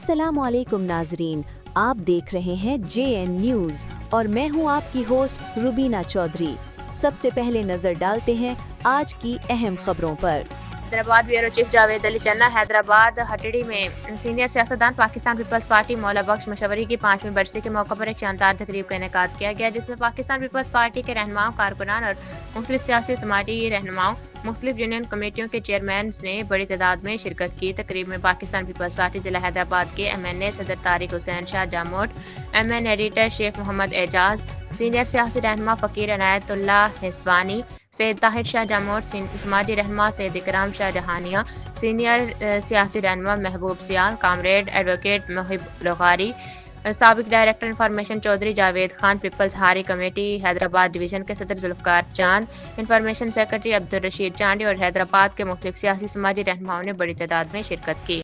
अस्सलामु अलैकुम नाजरीन, आप देख रहे हैं JN न्यूज़ और मैं हूं आपकी होस्ट रुबीना चौधरी। सबसे पहले नजर डालते हैं आज की अहम खबरों पर। हैदराबाद ब्यूरो चीफ जावेद अली चन्ना हैदराबाद हटड़ी में सीनियर सियासतदान पाकिस्तान पीपल्स पार्टी मौला बख्श मशवरी की 5वीं बरसी के मौके पर एक शानदार तकरीब का इनेकाद किया गया, जिसमें पाकिस्तान पीपल्स पार्टी के रहनुमाओं, कारकुनान और मुख्तलिफ सियासी समाजी रहनुमाओं, मुख्तलिफ यूनियन कमेटियों के चेयरमैन ने बड़ी तादाद में शिरकत की। तकरीब में पाकिस्तान पीपल्स पार्टी जिला हैदराबाद के MNA सदर Tariq Hussain Shah Jamot, MN editor Sheikh Mohammad Ejaz, senior सियासी रहनुमा फ़कीर इनायतुल्लाह हिस्बानी, सैयद ताहिर शाह जामोट, समाजी रहनुमा सैयद इकराम शाह जहानिया, सीनियर सियासी रहनुमा महबूब सियाल, कामरेड एडवोकेट मोहिब लगारी, साबिक director information Chaudhry Javed Khan, peoples Hari committee Hyderabad division के सदर जुल्फ़कार चांद, इंफॉर्मेशन सेक्रेटरी अब्दुल रशीद चांडी और हैदराबाद के मुख्तलिफ सियासी समाजी रहनुमाओं ने बड़ी तादाद में शिरकत की।